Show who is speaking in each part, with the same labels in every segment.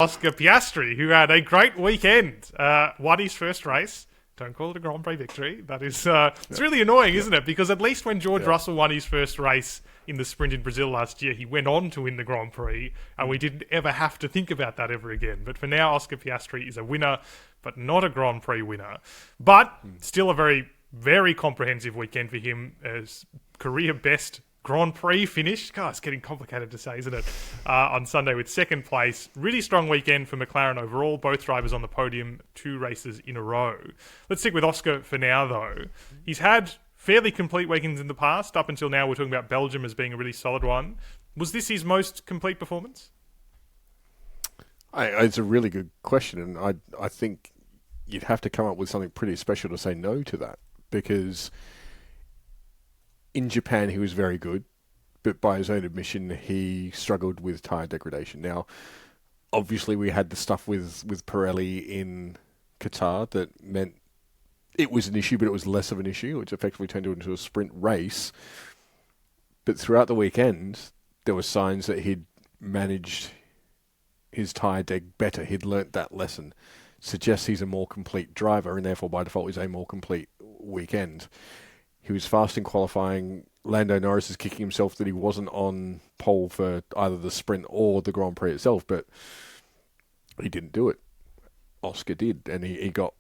Speaker 1: Oscar Piastri, who had a great weekend, won his first race. Don't call it a Grand Prix victory. That is, it's really annoying, isn't it? Because at least when George Russell won his first race in the sprint in Brazil last year, he went on to win the Grand Prix, and we didn't ever have to think about that ever again. But for now, Oscar Piastri is a winner, but not a Grand Prix winner. But still a very, very comprehensive weekend for him as career best Grand Prix finish. God, it's getting complicated to say, isn't it? On Sunday with second place. Really strong weekend for McLaren overall. Both drivers on the podium, 2 races in a row. Let's stick with Oscar for now, though. He's had fairly complete weekends in the past. Up until now, we're talking about Belgium as being a really solid one. Was this his most complete performance?
Speaker 2: It's a really good question, and I think you'd have to come up with something pretty special to say no to that, because in Japan, he was very good, but by his own admission, he struggled with tyre degradation. Now, obviously, we had the stuff with Pirelli in Qatar that meant it was an issue, but it was less of an issue, which effectively turned it into a sprint race. But throughout the weekend, there were signs that he'd managed his tyre deg better. He'd learnt that lesson. Suggests he's a more complete driver, and therefore, by default, is a more complete weekend. He was fast in qualifying. Lando Norris is kicking himself that he wasn't on pole for either the sprint or the Grand Prix itself, but he didn't do it. Oscar did, and he got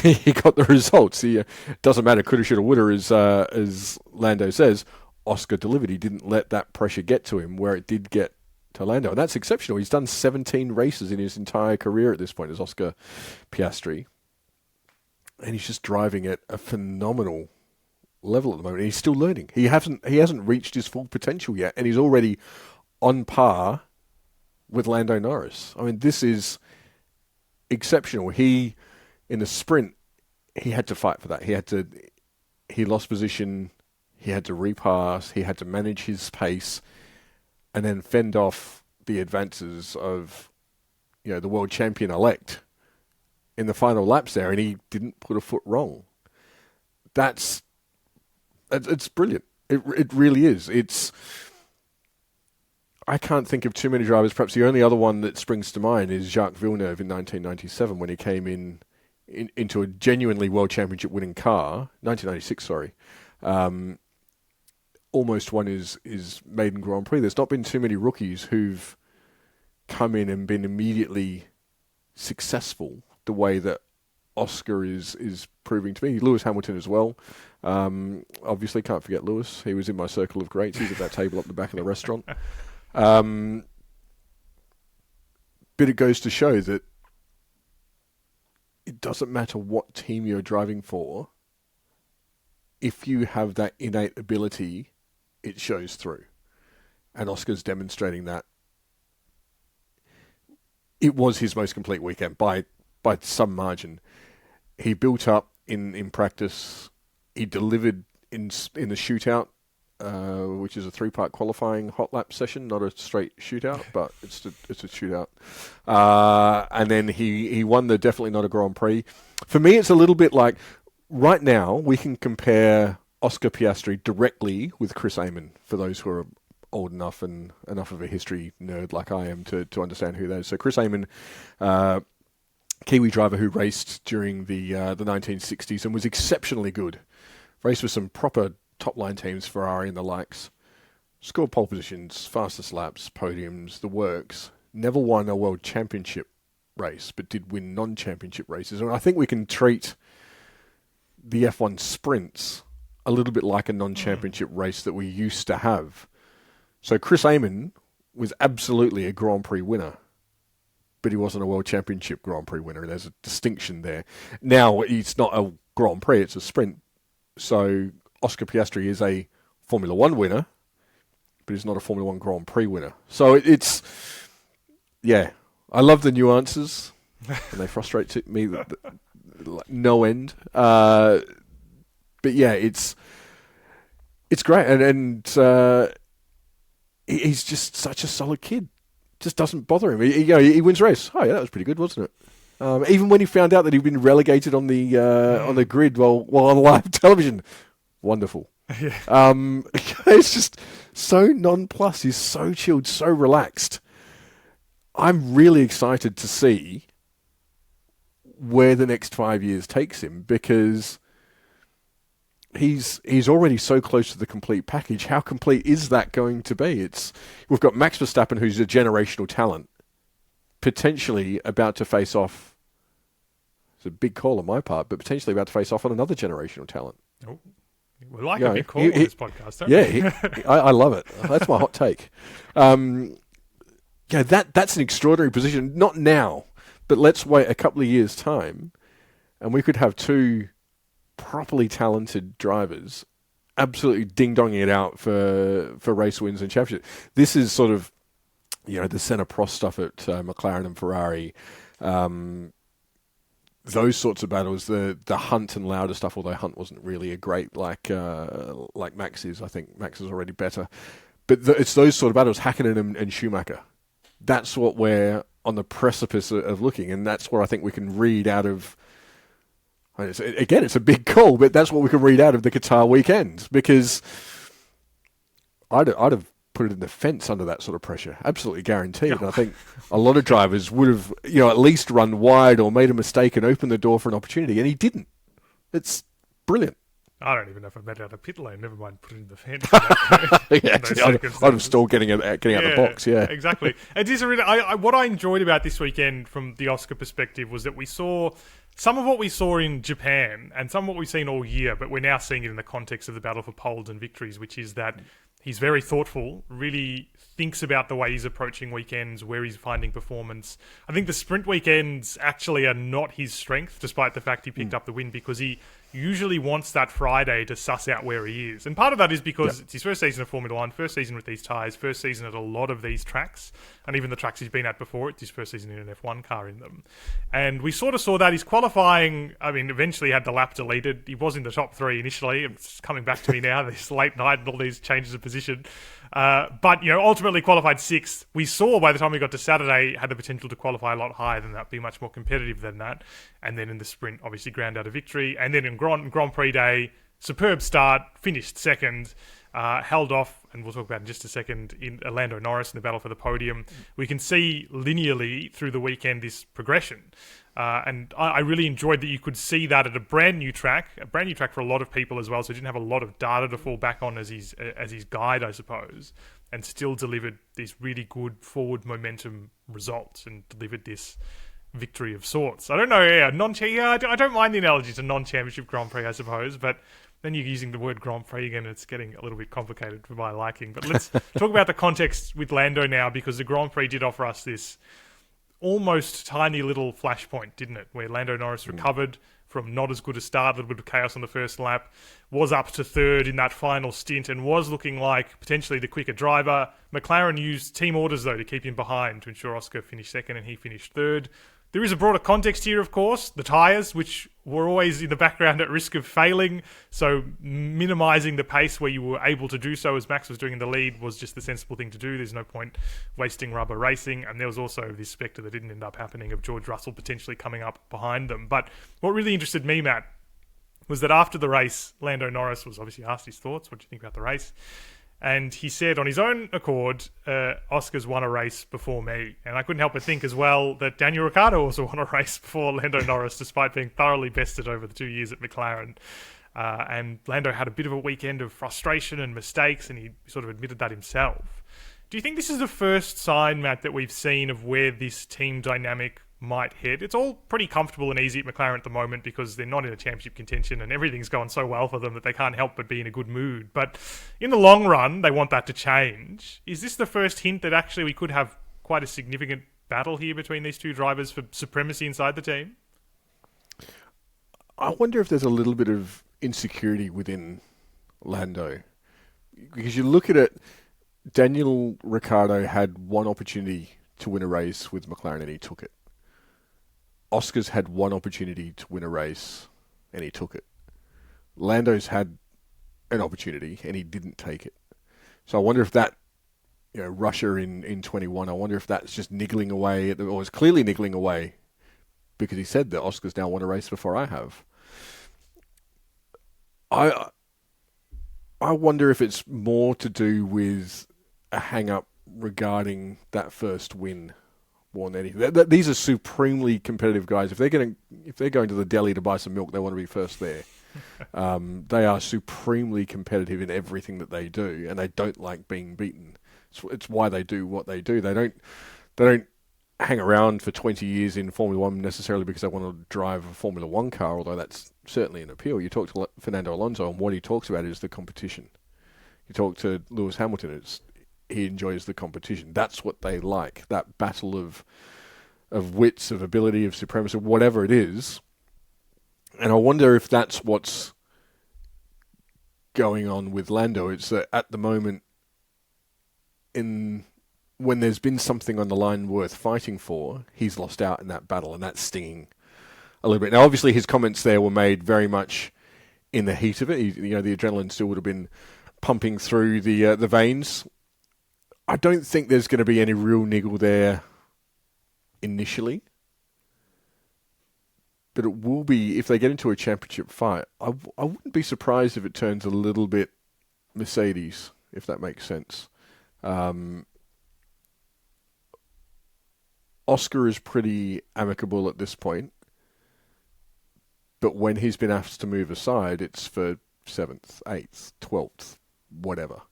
Speaker 2: he got the results. He doesn't matter, coulda, shoulda, woulda, as Lando says. Oscar delivered. He didn't let that pressure get to him where it did get to Lando, and that's exceptional. He's done 17 races in his entire career at this point as Oscar Piastri, and he's just driving at a phenomenal level at the moment. He's still learning. He hasn't reached his full potential yet, and he's already on par with Lando Norris. I mean, this is exceptional. He, in the sprint, he had to fight for that. He lost position. He had to repass. He had to manage his pace, and then fend off the advances of, the world champion elect in the final laps there, and he didn't put a foot wrong. It's brilliant. It really is. I can't think of too many drivers. Perhaps the only other one that springs to mind is Jacques Villeneuve in 1997 when he came into a genuinely world championship winning car. 1996, sorry. Almost won his maiden Grand Prix. There's not been too many rookies who've come in and been immediately successful the way that Oscar is proving to be. Lewis Hamilton as well. Obviously, can't forget Lewis. He was in my circle of greats. He's at that table up the back of the restaurant. But it goes to show that it doesn't matter what team you're driving for. If you have that innate ability, it shows through. And Oscar's demonstrating that. It was his most complete weekend by some margin. He built up in practice. He delivered in the shootout, which is a 3-part qualifying hot lap session, not a straight shootout, but it's a shootout. And then he won the definitely not a Grand Prix. For me, it's a little bit like right now we can compare Oscar Piastri directly with Chris Amon, for those who are old enough and enough of a history nerd like I am to understand who that is. So Chris Amon, Kiwi driver who raced during the 1960s and was exceptionally good. Raced with some proper top-line teams, Ferrari and the likes. Scored pole positions, fastest laps, podiums, the works. Never won a world championship race, but did win non-championship races. And I think we can treat the F1 sprints a little bit like a non-championship race that we used to have. So Chris Amon was absolutely a Grand Prix winner, but he wasn't a World Championship Grand Prix winner. There's a distinction there. Now, it's not a Grand Prix, it's a sprint. So Oscar Piastri is a Formula One winner, but he's not a Formula One Grand Prix winner. So it's I love the nuances, and they frustrate me no end. But yeah, it's great, and he's just such a solid kid. Just doesn't bother him. He wins a race. Oh yeah, that was pretty good, wasn't it? Even when he found out that he'd been relegated on the grid while on live television, wonderful. Yeah. It's just so nonplussed. He's so chilled, so relaxed. I'm really excited to see where the next 5 years takes him, because he's already so close to the complete package. How complete is that going to be? We've got Max Verstappen, who's a generational talent, potentially about to face off. It's a big call on my part, but potentially about to face off on another generational talent.
Speaker 1: Oh, we like a big call on this podcast, don't we?
Speaker 2: I love it. That's my hot take. That's an extraordinary position. Not now, but let's wait a couple of years' time, and we could have two properly talented drivers absolutely ding-donging it out for race wins and championship. This is sort of, the Senna Prost stuff at McLaren and Ferrari. Those sorts of battles, the Hunt and Lauda stuff, although Hunt wasn't really a great like Max is. I think Max is already better. But it's those sort of battles, Hakkinen and Schumacher. That's what we're on the precipice of looking, and that's where I think we can read out of... It's a big call, but that's what we can read out of the Qatar weekend, because I'd have put it in the fence under that sort of pressure, absolutely guaranteed. And I think a lot of drivers would have, at least run wide or made a mistake and opened the door for an opportunity, and he didn't. It's brilliant.
Speaker 1: I don't even know if I made it out of pit lane. Never mind putting in the fence.
Speaker 2: I'd have stalled getting out of the box. Yeah,
Speaker 1: exactly. It is really. What I enjoyed about this weekend from the Oscar perspective was that we saw some of what we saw in Japan and some of what we've seen all year, but we're now seeing it in the context of the battle for poles and victories, which is that he's very thoughtful, really thinks about the way he's approaching weekends, where he's finding performance. I think the sprint weekends actually are not his strength, despite the fact he picked up the win, because he usually wants that Friday to suss out where he is. And part of that is because it's his first season of Formula One, first season with these tyres, first season at a lot of these tracks, and even the tracks he's been at before. It's his first season in an F1 car in them. And we sort of saw that. He's qualifying, eventually had the lap deleted. He was in the top three initially. It's coming back to me now, this late night and all these changes of position. But ultimately qualified sixth. We saw by the time we got to Saturday had the potential to qualify a lot higher than that, be much more competitive than that. And then in the sprint, obviously ground out a victory. And then in Grand Prix Day, superb start, finished second, held off, and we'll talk about in just a second, in Lando Norris in the battle for the podium. We can see linearly through the weekend this progression. And I really enjoyed that you could see that at a brand new track for a lot of people as well. So he didn't have a lot of data to fall back on as his guide, I suppose, and still delivered these really good forward momentum results and delivered this victory of sorts. I don't know, I don't mind the analogy to non-championship Grand Prix, I suppose, but then you're using the word Grand Prix again, and it's getting a little bit complicated for my liking. But let's talk about the context with Lando now, because the Grand Prix did offer us this almost tiny little flashpoint, didn't it? Where Lando Norris recovered from not as good a start, a little bit of chaos on the first lap, was up to third in that final stint and was looking like potentially the quicker driver. McLaren used team orders, though, to keep him behind to ensure Oscar finished second and he finished third. There is a broader context here, of course, the tyres, which were always in the background at risk of failing. So minimising the pace where you were able to do so, as Max was doing in the lead, was just the sensible thing to do. There's no point wasting rubber racing. And there was also this spectre that didn't end up happening of George Russell potentially coming up behind them. But what really interested me, Matt, was that after the race, Lando Norris was obviously asked his thoughts. What do you think about the race? And he said, on his own accord, Oscar's won a race before me. And I couldn't help but think as well that Daniel Ricciardo also won a race before Lando Norris, despite being thoroughly bested over the 2 years at McLaren. And Lando had a bit of a weekend of frustration and mistakes, and he sort of admitted that himself. Do you think this is the first sign, Matt, that we've seen of where this team dynamic might head? It's all pretty comfortable and easy at McLaren at the moment because they're not in a championship contention and everything's going so well for them that they can't help but be in a good mood. But in the long run, they want that to change. Is this the first hint that actually we could have quite a significant battle here between these two drivers for supremacy inside the team?
Speaker 2: I wonder if there's a little bit of insecurity within Lando. Because you look at it, Daniel Ricciardo had one opportunity to win a race with McLaren and he took it. Oscar's had one opportunity to win a race and he took it. Lando's had an opportunity and he didn't take it. So I wonder if that, Russia in 21, I wonder if that's just niggling away, or is clearly niggling away, because he said that Oscar's now won a race before I have. I wonder if it's more to do with a hang-up regarding that first win more than anything. These are supremely competitive guys. If they're going to the deli to buy some milk, they want to be first there. They are supremely competitive in everything that they do, and they don't like being beaten. It's why they do what they do. They don't hang around for 20 years in Formula One necessarily because they want to drive a Formula One car, although that's certainly an appeal. You talk to Fernando Alonso, and what he talks about is the competition. You talk to Lewis Hamilton, he enjoys the competition. That's what they like, that battle of wits, of ability, of supremacy, whatever it is. And I wonder if that's what's going on with Lando. It's that at the moment, when there's been something on the line worth fighting for, he's lost out in that battle, and that's stinging a little bit. Now, obviously, his comments there were made very much in the heat of it. The adrenaline still would have been pumping through the veins. I don't think there's going to be any real niggle there initially. But it will be, if they get into a championship fight, I wouldn't be surprised if it turns a little bit Mercedes, if that makes sense. Oscar is pretty amicable at this point. But when he's been asked to move aside, it's for 7th, 8th, 12th, whatever.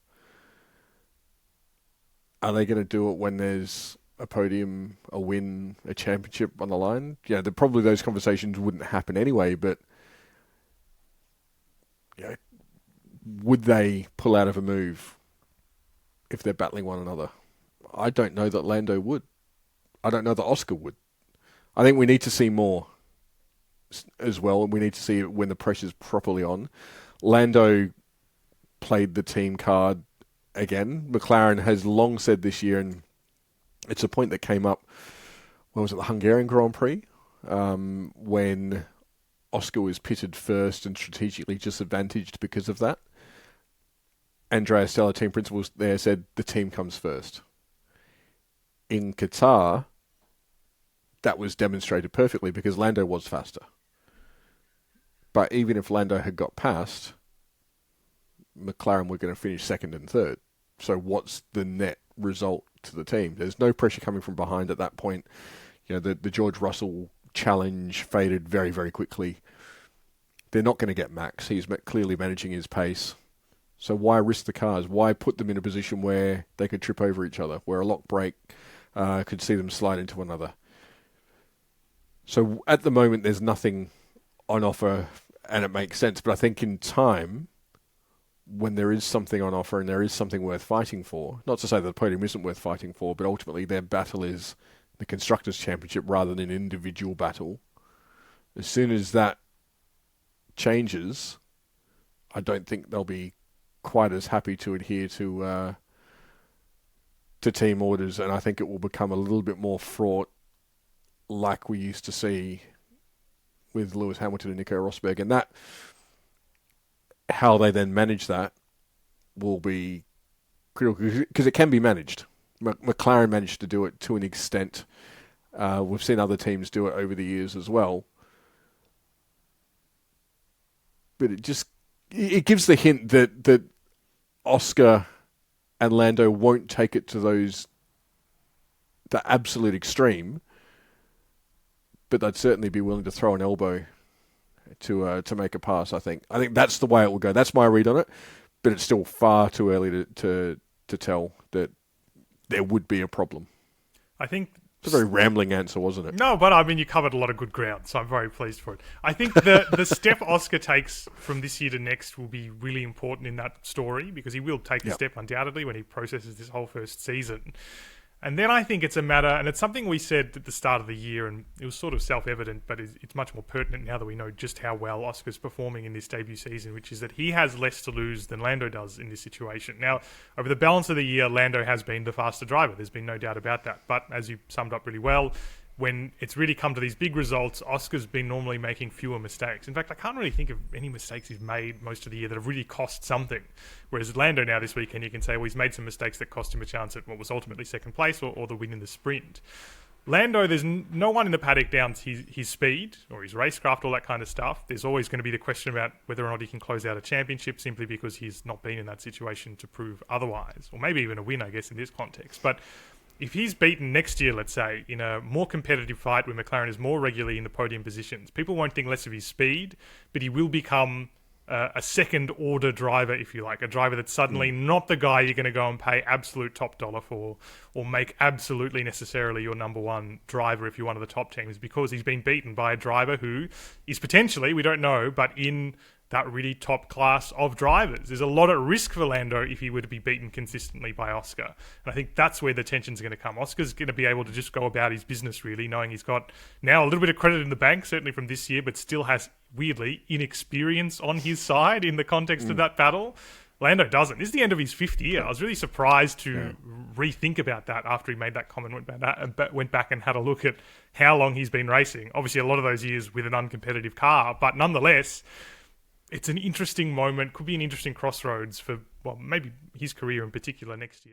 Speaker 2: Are they going to do it when there's a podium, a win, a championship on the line? Yeah, probably those conversations wouldn't happen anyway, but would they pull out of a move if they're battling one another? I don't know that Lando would. I don't know that Oscar would. I think we need to see more as well, and we need to see it when the pressure's properly on. Lando played the team card again. McLaren has long said this year, and it's a point that came up, when was it, the Hungarian Grand Prix, when Oscar was pitted first and strategically disadvantaged because of that. Andrea Stella, team principal there, said the team comes first. In Qatar, that was demonstrated perfectly because Lando was faster. But even if Lando had got past, McLaren were going to finish second and third. So what's the net result to the team? There's no pressure coming from behind at that point. The George Russell challenge faded very, very quickly. They're not going to get Max. He's clearly managing his pace. So why risk the cars? Why put them in a position where they could trip over each other, where a lock brake could see them slide into another? So at the moment, there's nothing on offer, and it makes sense. But I think in time, when there is something on offer and there is something worth fighting for, not to say that the podium isn't worth fighting for, but ultimately their battle is the Constructors' Championship rather than an individual battle. As soon as that changes, I don't think they'll be quite as happy to adhere to team orders, and I think it will become a little bit more fraught, like we used to see with Lewis Hamilton and Nico Rosberg, and that how they then manage that will be critical because it can be managed. McLaren managed to do it to an extent. We've seen other teams do it over the years as well, but it gives the hint that Oscar and Lando won't take it to the absolute extreme, but they'd certainly be willing to throw an elbow to make a pass. I think that's the way it will go. That's my read on it, but it's still far too early to tell that there would be a problem.
Speaker 1: I think
Speaker 2: it's a very rambling answer, wasn't it?
Speaker 1: No, but I mean, you covered a lot of good ground, so I'm very pleased for it. I think the step Oscar takes from this year to next will be really important in that story, because he will take the step undoubtedly when he processes this whole first season. And then I think it's a matter, and it's something we said at the start of the year, and it was sort of self-evident, but it's much more pertinent now that we know just how well Oscar's performing in this debut season, which is that he has less to lose than Lando does in this situation. Now, over the balance of the year, Lando has been the faster driver. There's been no doubt about that. But as you summed up really well, when it's really come to these big results, Oscar's been normally making fewer mistakes. In fact, I can't really think of any mistakes he's made most of the year that have really cost something. Whereas Lando now this weekend, you can say, well, he's made some mistakes that cost him a chance at what was ultimately second place or the win in the sprint. Lando, there's no one in the paddock doubts his speed or his racecraft, all that kind of stuff. There's always going to be the question about whether or not he can close out a championship simply because he's not been in that situation to prove otherwise. Or maybe even a win, I guess, in this context. But if he's beaten next year, let's say, in a more competitive fight where McLaren is more regularly in the podium positions, people won't think less of his speed, but he will become a second-order driver, if you like, a driver that's suddenly not the guy you're going to go and pay absolute top dollar for or make absolutely necessarily your number one driver if you're one of the top teams, because he's been beaten by a driver who is potentially, we don't know, but in that really top class of drivers. There's a lot at risk for Lando if he were to be beaten consistently by Oscar. And I think that's where the tension's going to come. Oscar's going to be able to just go about his business, really, knowing he's got now a little bit of credit in the bank, certainly from this year, but still has, weirdly, inexperience on his side in the context of that battle. Lando doesn't. This is the end of his 5th year. I was really surprised to rethink about that after he made that comment, went back and had a look at how long he's been racing. Obviously, a lot of those years with an uncompetitive car, but nonetheless, it's an interesting moment, could be an interesting crossroads for, well, maybe his career in particular next year.